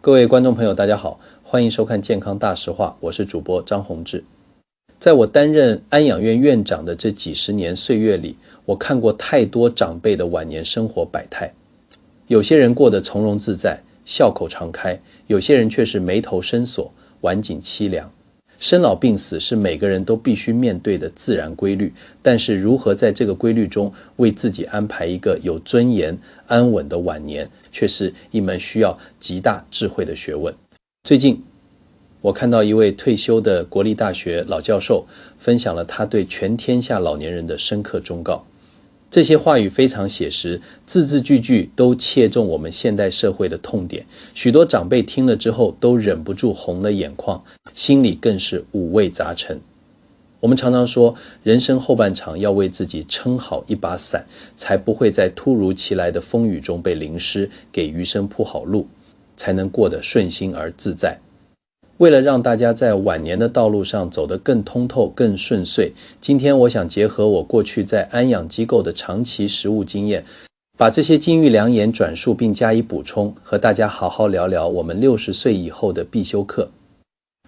各位观众朋友，大家好，欢迎收看健康大实话，我是主播张宏志。在我担任安养院院长的这几十年岁月里，我看过太多长辈的晚年生活百态。有些人过得从容自在，笑口常开，有些人却是眉头深锁，晚景凄凉。生老病死是每个人都必须面对的自然规律，但是如何在这个规律中为自己安排一个有尊严、安稳的晚年，却是一门需要极大智慧的学问。最近，我看到一位退休的国立大学老教授分享了他对全天下老年人的深刻忠告。这些话语非常写实，字字句句都切中我们现代社会的痛点。许多长辈听了之后都忍不住红了眼眶，心里更是五味杂陈。我们常常说，人生后半场要为自己撑好一把伞，才不会在突如其来的风雨中被淋湿，给余生铺好路，才能过得顺心而自在。为了让大家在晚年的道路上走得更通透、更顺遂，今天我想结合我过去在安养机构的长期实务经验，把这些金玉良言转述并加以补充，和大家好好聊聊我们60岁以后的必修课。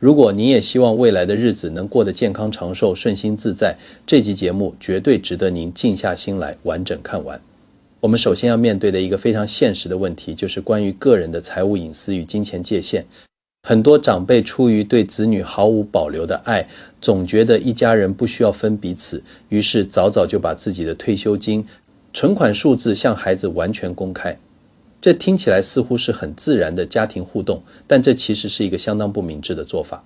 如果你也希望未来的日子能过得健康长寿、顺心自在，这集节目绝对值得您静下心来完整看完。我们首先要面对的一个非常现实的问题，就是关于个人的财务隐私与金钱界限。很多长辈出于对子女毫无保留的爱，总觉得一家人不需要分彼此，于是早早就把自己的退休金、存款数字向孩子完全公开。这听起来似乎是很自然的家庭互动，但这其实是一个相当不明智的做法。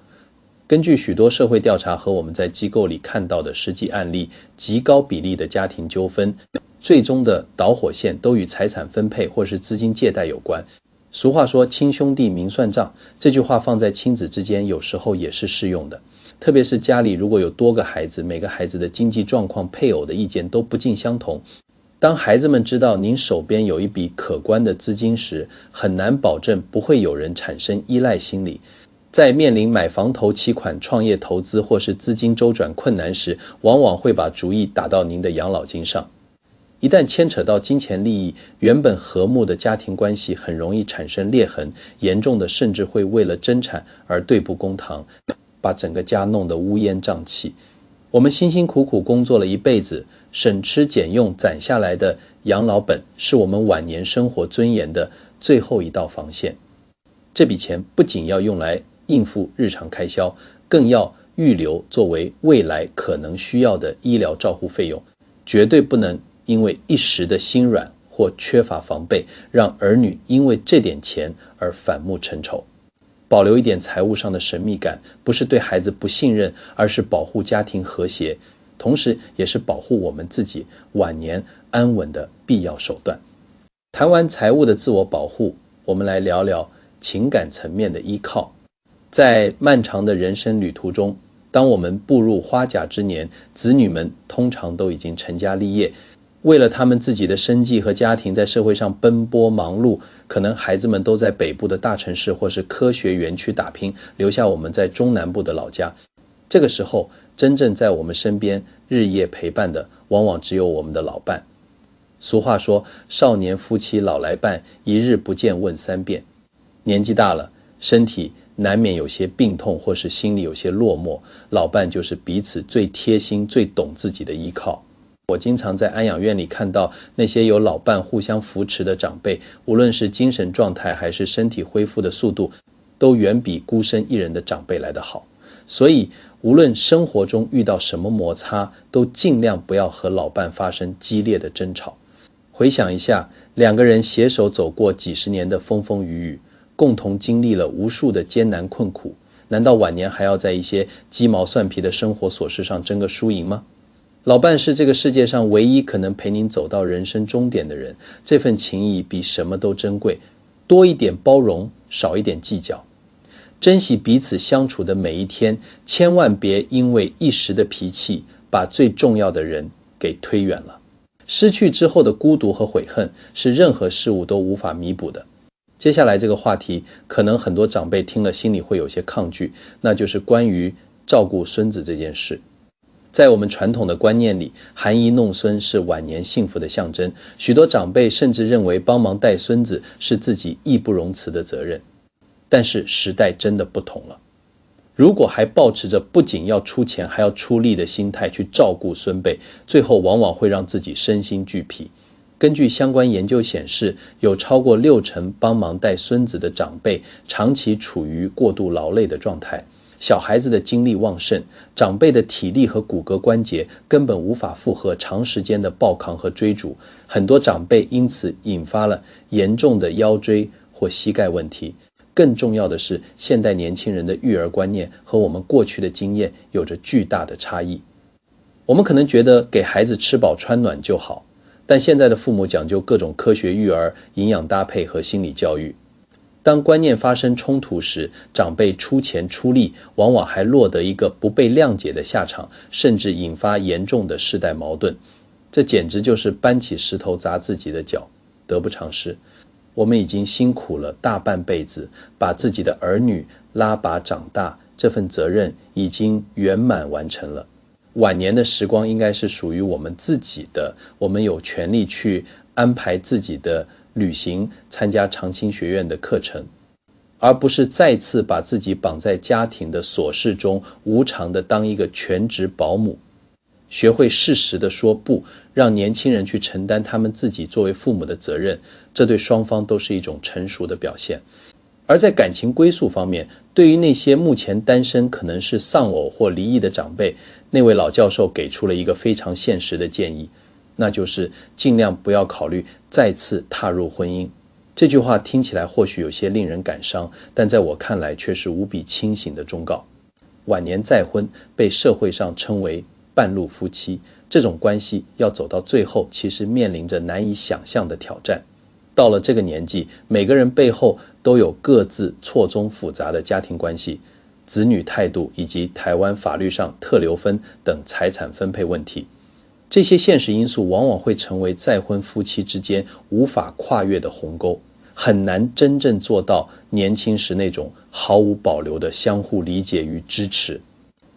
根据许多社会调查和我们在机构里看到的实际案例，极高比例的家庭纠纷，最终的导火线都与财产分配或是资金借贷有关。俗话说亲兄弟明算账，这句话放在亲子之间有时候也是适用的。特别是家里如果有多个孩子，每个孩子的经济状况、配偶的意见都不尽相同，当孩子们知道您手边有一笔可观的资金时，很难保证不会有人产生依赖心理。在面临买房头期款、创业投资或是资金周转困难时，往往会把主意打到您的养老金上。一旦牵扯到金钱利益，原本和睦的家庭关系很容易产生裂痕，严重的甚至会为了争产而对簿公堂，把整个家弄得乌烟瘴气。我们辛辛苦苦工作了一辈子，省吃俭用攒下来的养老本，是我们晚年生活尊严的最后一道防线。这笔钱不仅要用来应付日常开销，更要预留作为未来可能需要的医疗照护费用，绝对不能因为一时的心软或缺乏防备，让儿女因为这点钱而反目成仇。保留一点财务上的神秘感，不是对孩子不信任，而是保护家庭和谐，同时也是保护我们自己晚年安稳的必要手段。谈完财务的自我保护，我们来聊聊情感层面的依靠。在漫长的人生旅途中，当我们步入花甲之年，子女们通常都已经成家立业，为了他们自己的生计和家庭在社会上奔波忙碌，可能孩子们都在北部的大城市或是科学园区打拼，留下我们在中南部的老家。这个时候，真正在我们身边日夜陪伴的，往往只有我们的老伴。俗话说，少年夫妻老来伴，一日不见问三遍。年纪大了，身体难免有些病痛，或是心里有些落寞，老伴就是彼此最贴心、最懂自己的依靠。我经常在安养院里看到那些有老伴互相扶持的长辈，无论是精神状态还是身体恢复的速度，都远比孤身一人的长辈来得好。所以无论生活中遇到什么摩擦，都尽量不要和老伴发生激烈的争吵。回想一下，两个人携手走过几十年的风风雨雨，共同经历了无数的艰难困苦，难道晚年还要在一些鸡毛蒜皮的生活琐事上争个输赢吗？老伴是这个世界上唯一可能陪您走到人生终点的人，这份情谊比什么都珍贵。多一点包容，少一点计较，珍惜彼此相处的每一天，千万别因为一时的脾气，把最重要的人给推远了。失去之后的孤独和悔恨，是任何事物都无法弥补的。接下来这个话题，可能很多长辈听了心里会有些抗拒，那就是关于照顾孙子这件事。在我们传统的观念里，含饴弄孙是晚年幸福的象征，许多长辈甚至认为帮忙带孙子是自己义不容辞的责任。但是时代真的不同了。如果还抱持着不仅要出钱还要出力的心态去照顾孙辈，最后往往会让自己身心俱疲。根据相关研究显示，有超过60%帮忙带孙子的长辈长期处于过度劳累的状态。小孩子的精力旺盛，长辈的体力和骨骼关节根本无法负荷长时间的抱扛和追逐，很多长辈因此引发了严重的腰椎或膝盖问题。更重要的是，现代年轻人的育儿观念和我们过去的经验有着巨大的差异。我们可能觉得给孩子吃饱穿暖就好，但现在的父母讲究各种科学育儿、营养搭配和心理教育。当观念发生冲突时，长辈出钱出力，往往还落得一个不被谅解的下场，甚至引发严重的世代矛盾。这简直就是搬起石头砸自己的脚，得不偿失。我们已经辛苦了大半辈子，把自己的儿女拉拔长大，这份责任已经圆满完成了。晚年的时光应该是属于我们自己的，我们有权利去安排自己的旅行，参加长青学院的课程，而不是再次把自己绑在家庭的琐事中，无偿的当一个全职保姆。学会适时的说不，让年轻人去承担他们自己作为父母的责任，这对双方都是一种成熟的表现。而在感情归宿方面，对于那些目前单身可能是丧偶或离异的长辈，那位老教授给出了一个非常现实的建议，那就是尽量不要考虑再次踏入婚姻。这句话听起来或许有些令人感伤，但在我看来却是无比清醒的忠告。晚年再婚被社会上称为半路夫妻，这种关系要走到最后，其实面临着难以想象的挑战。到了这个年纪，每个人背后都有各自错综复杂的家庭关系、子女态度以及台湾法律上特留分等财产分配问题。这些现实因素往往会成为再婚夫妻之间无法跨越的鸿沟，很难真正做到年轻时那种毫无保留的相互理解与支持。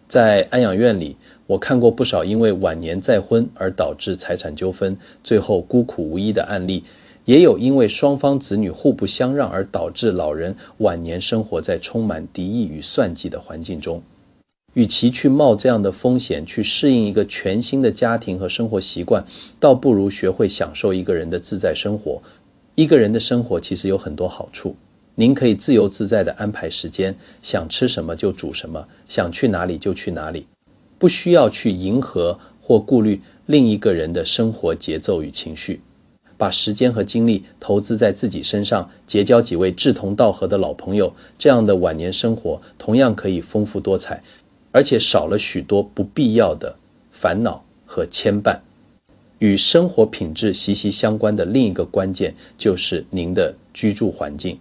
在安养院里，我看过不少因为晚年再婚而导致财产纠纷，最后孤苦无依的案例，也有因为双方子女互不相让而导致老人晚年生活在充满敌意与算计的环境中。与其去冒这样的风险去适应一个全新的家庭和生活习惯，倒不如学会享受一个人的自在生活。一个人的生活其实有很多好处，您可以自由自在地安排时间，想吃什么就煮什么，想去哪里就去哪里，不需要去迎合或顾虑另一个人的生活节奏与情绪。把时间和精力投资在自己身上，结交几位志同道合的老朋友，这样的晚年生活同样可以丰富多彩，而且少了许多不必要的烦恼和牵绊。与生活品质息息相关的另一个关键就是您的居住环境。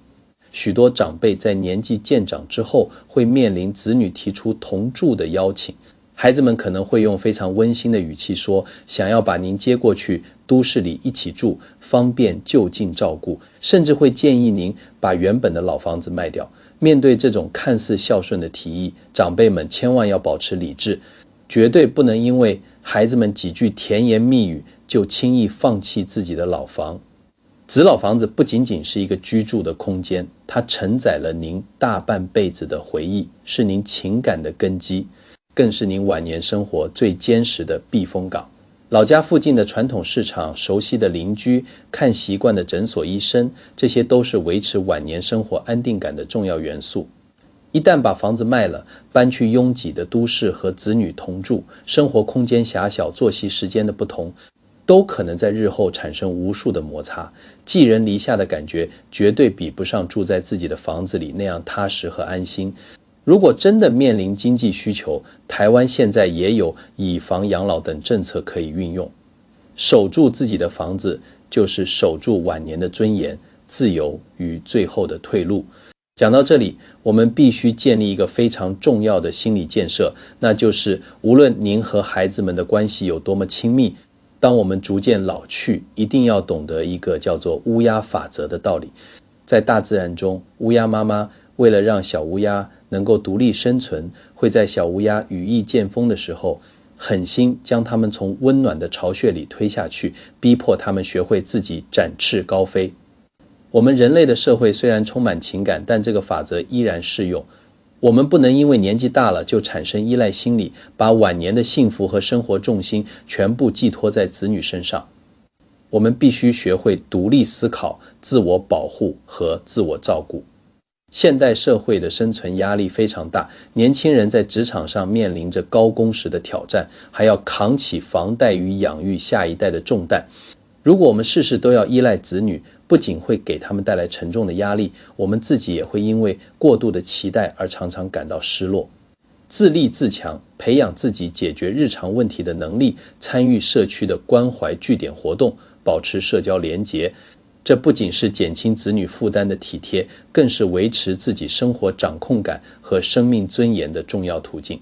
许多长辈在年纪渐长之后，会面临子女提出同住的邀请，孩子们可能会用非常温馨的语气说，想要把您接过去都市里一起住，方便就近照顾，甚至会建议您把原本的老房子卖掉。面对这种看似孝顺的提议，长辈们千万要保持理智，绝对不能因为孩子们几句甜言蜜语就轻易放弃自己的老房。子老房子不仅仅是一个居住的空间，它承载了您大半辈子的回忆，是您情感的根基，更是您晚年生活最坚实的避风港。老家附近的传统市场、熟悉的邻居、看习惯的诊所医生，这些都是维持晚年生活安定感的重要元素。一旦把房子卖了，搬去拥挤的都市和子女同住，生活空间狭小，作息时间的不同，都可能在日后产生无数的摩擦。寄人篱下的感觉绝对比不上住在自己的房子里那样踏实和安心。如果真的面临经济需求，台湾现在也有以房养老等政策可以运用。守住自己的房子，就是守住晚年的尊严、自由与最后的退路。讲到这里，我们必须建立一个非常重要的心理建设，那就是无论您和孩子们的关系有多么亲密，当我们逐渐老去，一定要懂得一个叫做乌鸦法则的道理。在大自然中，乌鸦妈妈为了让小乌鸦能够独立生存，会在小乌鸦羽翼渐丰的时候，狠心将它们从温暖的巢穴里推下去，逼迫它们学会自己展翅高飞。我们人类的社会虽然充满情感，但这个法则依然适用。我们不能因为年纪大了就产生依赖心理，把晚年的幸福和生活重心全部寄托在子女身上。我们必须学会独立思考、自我保护和自我照顾。现代社会的生存压力非常大，年轻人在职场上面临着高工时的挑战，还要扛起房贷与养育下一代的重担。如果我们事事都要依赖子女，不仅会给他们带来沉重的压力，我们自己也会因为过度的期待而常常感到失落。自立自强，培养自己解决日常问题的能力，参与社区的关怀据点活动，保持社交连结，这不仅是减轻子女负担的体贴，更是维持自己生活掌控感和生命尊严的重要途径。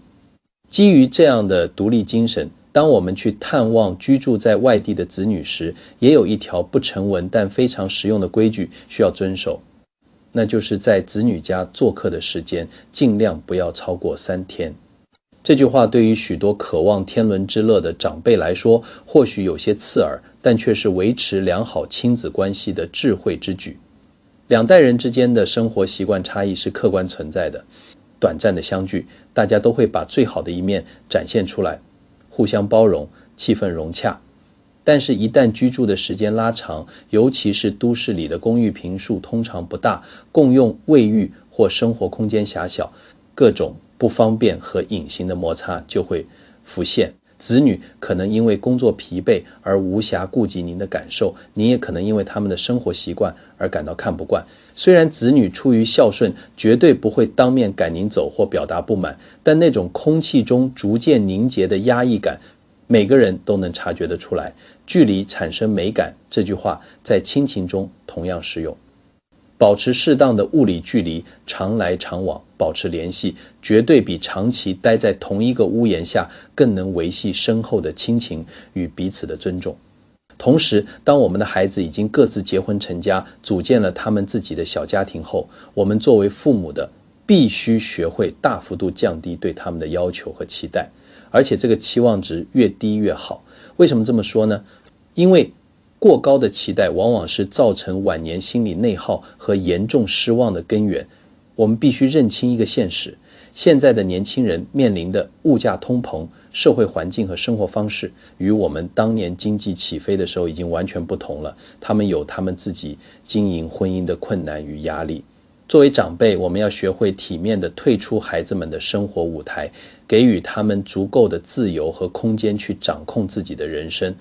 基于这样的独立精神，当我们去探望居住在外地的子女时，也有一条不成文但非常实用的规矩需要遵守，那就是在子女家做客的时间尽量不要超过3天。这句话对于许多渴望天伦之乐的长辈来说，或许有些刺耳，但却是维持良好亲子关系的智慧之举。两代人之间的生活习惯差异是客观存在的，短暂的相聚，大家都会把最好的一面展现出来，互相包容，气氛融洽。但是一旦居住的时间拉长，尤其是都市里的公寓坪数通常不大，共用卫浴或生活空间狭小，各种不方便和隐形的摩擦就会浮现。子女可能因为工作疲惫而无暇顾及您的感受，您也可能因为他们的生活习惯而感到看不惯。虽然子女出于孝顺，绝对不会当面赶您走或表达不满，但那种空气中逐渐凝结的压抑感，每个人都能察觉得出来。距离产生美感，这句话在亲情中同样适用。保持适当的物理距离，常来常往，保持联系，绝对比长期待在同一个屋檐下更能维系深厚的亲情与彼此的尊重。同时，当我们的孩子已经各自结婚成家，组建了他们自己的小家庭后，我们作为父母的必须学会大幅度降低对他们的要求和期待，而且这个期望值越低越好。为什么这么说呢？因为过高的期待往往是造成晚年心理内耗和严重失望的根源。我们必须认清一个现实，现在的年轻人面临的物价通膨、社会环境和生活方式与我们当年经济起飞的时候已经完全不同了，他们有他们自己经营婚姻的困难与压力。作为长辈，我们要学会体面地退出孩子们的生活舞台，给予他们足够的自由和空间去掌控自己的人生。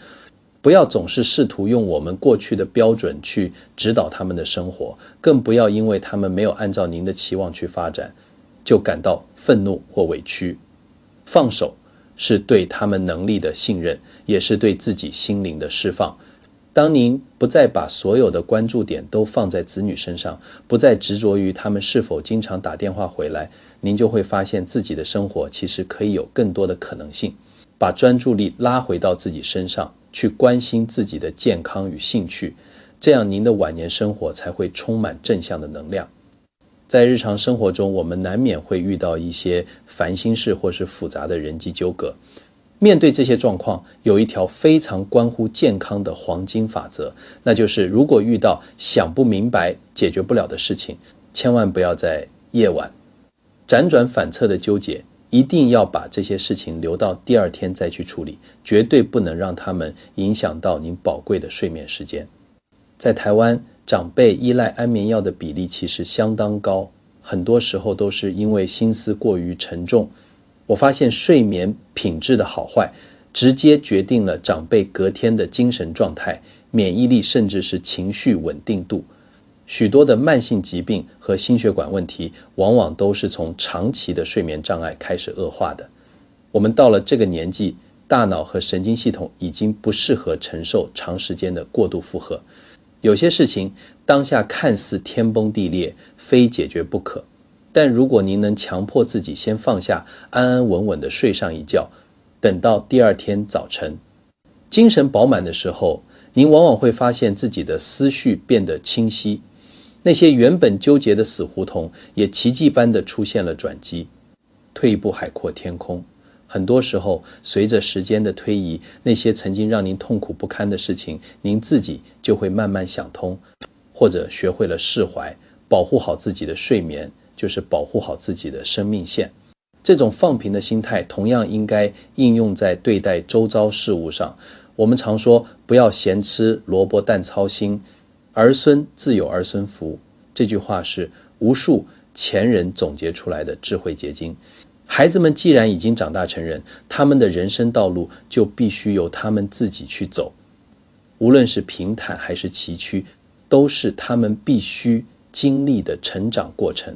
不要总是试图用我们过去的标准去指导他们的生活，更不要因为他们没有按照您的期望去发展，就感到愤怒或委屈。放手是对他们能力的信任，也是对自己心灵的释放。当您不再把所有的关注点都放在子女身上，不再执着于他们是否经常打电话回来，您就会发现自己的生活其实可以有更多的可能性。把专注力拉回到自己身上，去关心自己的健康与兴趣，这样您的晚年生活才会充满正向的能量。在日常生活中，我们难免会遇到一些烦心事或是复杂的人际纠葛。面对这些状况，有一条非常关乎健康的黄金法则，那就是如果遇到想不明白、解决不了的事情，千万不要在夜晚辗转反侧的纠结，一定要把这些事情留到第二天再去处理，绝对不能让他们影响到您宝贵的睡眠时间。在台湾，长辈依赖安眠药的比例其实相当高，很多时候都是因为心思过于沉重。我发现睡眠品质的好坏，直接决定了长辈隔天的精神状态、免疫力，甚至是情绪稳定度。许多的慢性疾病和心血管问题，往往都是从长期的睡眠障碍开始恶化的。我们到了这个年纪，大脑和神经系统已经不适合承受长时间的过度负荷。有些事情当下看似天崩地裂，非解决不可，但如果您能强迫自己先放下，安安稳稳地睡上一觉，等到第二天早晨精神饱满的时候，您往往会发现自己的思绪变得清晰，那些原本纠结的死胡同也奇迹般地出现了转机。退一步海阔天空，很多时候随着时间的推移，那些曾经让您痛苦不堪的事情，您自己就会慢慢想通，或者学会了释怀，保护好自己的睡眠，就是保护好自己的生命线。这种放平的心态同样应该应用在对待周遭事物上。我们常说不要咸吃萝卜淡操心，儿孙自有儿孙福，这句话是无数前人总结出来的智慧结晶。孩子们既然已经长大成人，他们的人生道路就必须由他们自己去走，无论是平坦还是崎岖，都是他们必须经历的成长过程。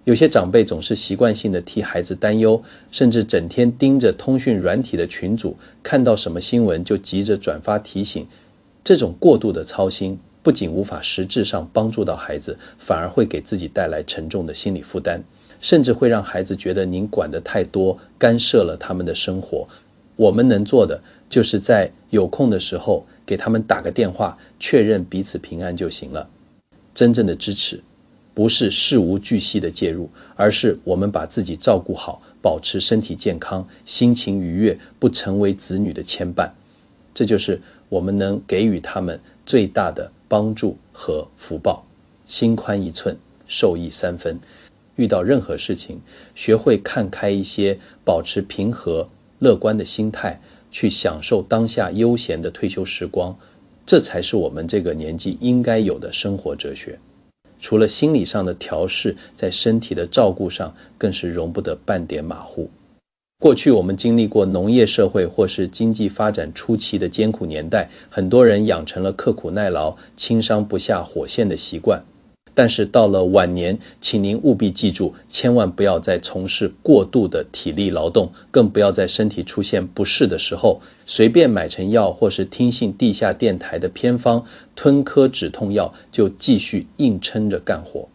有些长辈总是习惯性的替孩子担忧，甚至整天盯着通讯软体的群组，看到什么新闻就急着转发提醒。这种过度的操心不仅无法实质上帮助到孩子，反而会给自己带来沉重的心理负担，甚至会让孩子觉得您管得太多，干涉了他们的生活。我们能做的就是在有空的时候给他们打个电话，确认彼此平安就行了。真正的支持不是事无巨细的介入，而是我们把自己照顾好，保持身体健康，心情愉悦，不成为子女的牵绊。这就是我们能给予他们最大的帮助和福报。心宽一寸，受益三分。遇到任何事情，学会看开一些，保持平和乐观的心态，去享受当下悠闲的退休时光，这才是我们这个年纪应该有的生活哲学。除了心理上的调试，在身体的照顾上更是容不得半点马虎。过去我们经历过农业社会或是经济发展初期的艰苦年代，很多人养成了刻苦耐劳、轻伤不下火线的习惯。但是到了晚年，请您务必记住，千万不要再从事过度的体力劳动，更不要在身体出现不适的时候，随便买成药或是听信地下电台的偏方，吞颗止痛药就继续硬撑着干活。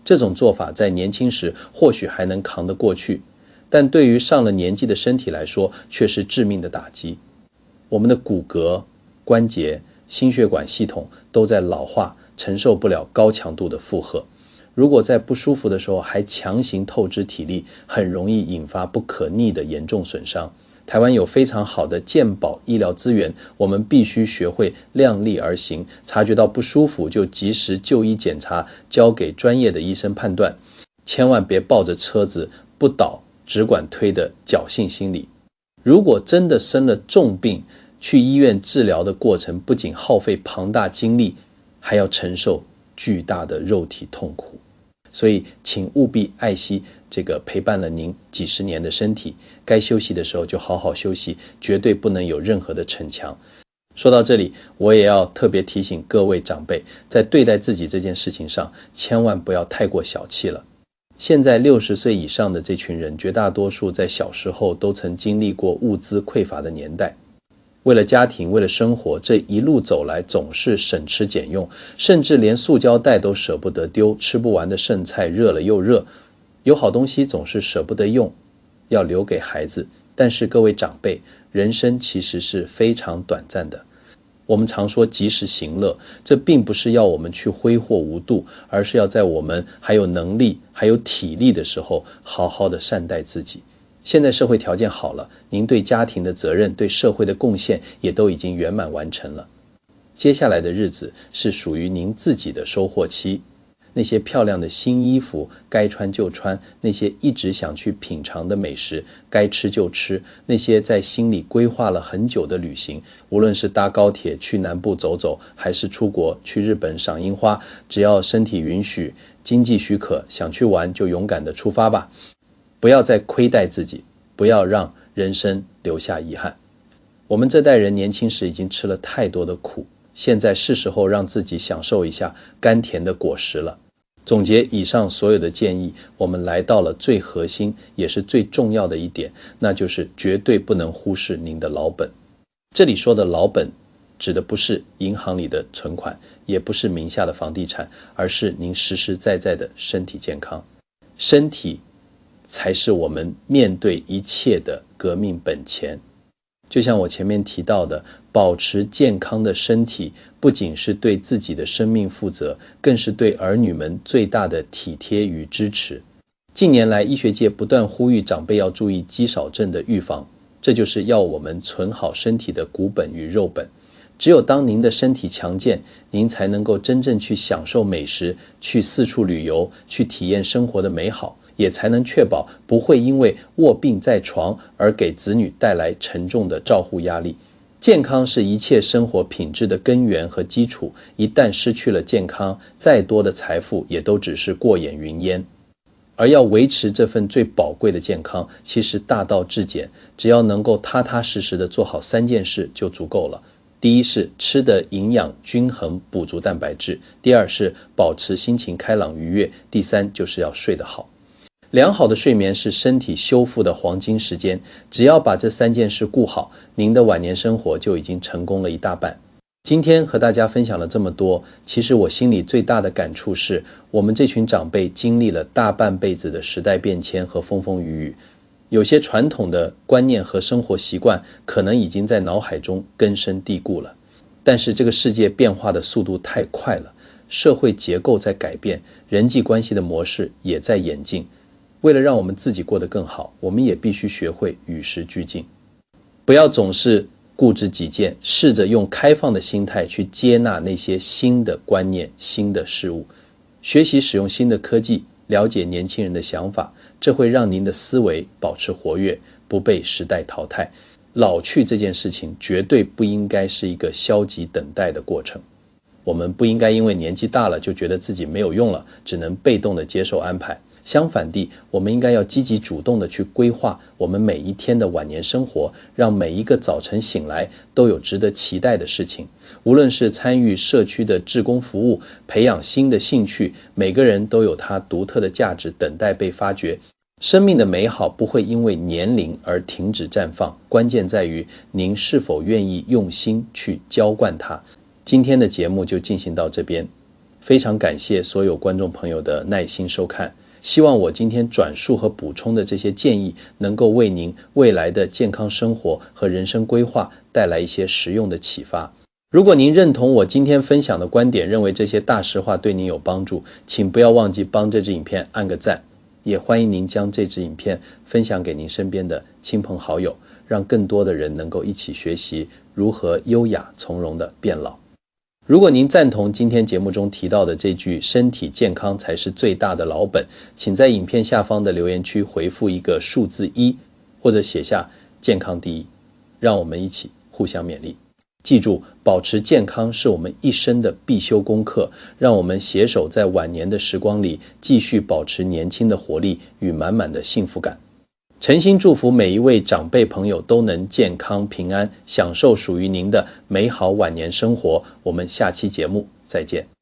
这种做法在年轻时或许还能扛得过去，但对于上了年纪的身体来说，却是致命的打击。我们的骨骼、关节、心血管系统都在老化，承受不了高强度的负荷。如果在不舒服的时候还强行透支体力，很容易引发不可逆的严重损伤。台湾有非常好的健保医疗资源，我们必须学会量力而行，察觉到不舒服就及时就医检查，交给专业的医生判断，千万别抱着车子不倒只管推的侥幸心理。如果真的生了重病，去医院治疗的过程不仅耗费庞大精力，还要承受巨大的肉体痛苦。所以请务必爱惜这个陪伴了您几十年的身体，该休息的时候就好好休息，绝对不能有任何的逞强。说到这里，我也要特别提醒各位长辈，在对待自己这件事情上，千万不要太过小气了。现在60岁以上的这群人，绝大多数在小时候都曾经历过物资匮乏的年代，为了家庭，为了生活，这一路走来总是省吃俭用，甚至连塑胶袋都舍不得丢，吃不完的剩菜热了又热，有好东西总是舍不得用，要留给孩子。但是各位长辈，人生其实是非常短暂的。我们常说及时行乐，这并不是要我们去挥霍无度，而是要在我们还有能力还有体力的时候，好好的善待自己。现在社会条件好了，您对家庭的责任，对社会的贡献也都已经圆满完成了。接下来的日子是属于您自己的收获期，那些漂亮的新衣服该穿就穿，那些一直想去品尝的美食该吃就吃，那些在心里规划了很久的旅行，无论是搭高铁去南部走走，还是出国去日本赏樱花，只要身体允许，经济许可，想去玩就勇敢的出发吧。不要再亏待自己，不要让人生留下遗憾。我们这代人年轻时已经吃了太多的苦，现在是时候让自己享受一下甘甜的果实了。总结以上所有的建议，我们来到了最核心也是最重要的一点，那就是绝对不能忽视您的老本。这里说的老本指的不是银行里的存款，也不是名下的房地产，而是您实实在在的身体健康。身体才是我们面对一切的革命本钱。就像我前面提到的，保持健康的身体，不仅是对自己的生命负责，更是对儿女们最大的体贴与支持。近年来，医学界不断呼吁长辈要注意肌少症的预防，这就是要我们存好身体的骨本与肉本。只有当您的身体强健，您才能够真正去享受美食，去四处旅游，去体验生活的美好，也才能确保不会因为卧病在床而给子女带来沉重的照护压力。健康是一切生活品质的根源和基础，一旦失去了健康，再多的财富也都只是过眼云烟。而要维持这份最宝贵的健康，其实大道至简，只要能够踏踏实实的做好3件事就足够了。第一是吃的营养均衡，补足蛋白质；第二是保持心情开朗愉悦；第三就是要睡得好。良好的睡眠是身体修复的黄金时间，只要把这3件事顾好，您的晚年生活就已经成功了一大半。今天和大家分享了这么多，其实我心里最大的感触是，我们这群长辈经历了大半辈子的时代变迁和风风雨雨，有些传统的观念和生活习惯可能已经在脑海中根深蒂固了。但是这个世界变化的速度太快了，社会结构在改变，人际关系的模式也在演进。为了让我们自己过得更好，我们也必须学会与时俱进，不要总是固执己见，试着用开放的心态去接纳那些新的观念、新的事物，学习使用新的科技，了解年轻人的想法，这会让您的思维保持活跃，不被时代淘汰。老去这件事情绝对不应该是一个消极等待的过程，我们不应该因为年纪大了就觉得自己没有用了，只能被动的接受安排。相反地，我们应该要积极主动的去规划我们每一天的晚年生活，让每一个早晨醒来都有值得期待的事情。无论是参与社区的志工服务，培养新的兴趣，每个人都有他独特的价值等待被发掘。生命的美好不会因为年龄而停止绽放，关键在于您是否愿意用心去浇灌它。今天的节目就进行到这边，非常感谢所有观众朋友的耐心收看。希望我今天转述和补充的这些建议能够为您未来的健康生活和人生规划带来一些实用的启发。如果您认同我今天分享的观点，认为这些大实话对您有帮助，请不要忘记帮这支影片按个赞，也欢迎您将这支影片分享给您身边的亲朋好友，让更多的人能够一起学习如何优雅从容地变老。如果您赞同今天节目中提到的这句身体健康才是最大的老本，请在影片下方的留言区回复一个数字1，或者写下健康第一，让我们一起互相勉励。记住，保持健康是我们一生的必修功课，让我们携手在晚年的时光里继续保持年轻的活力与满满的幸福感。诚心祝福每一位长辈朋友都能健康平安，享受属于您的美好晚年生活。我们下期节目再见。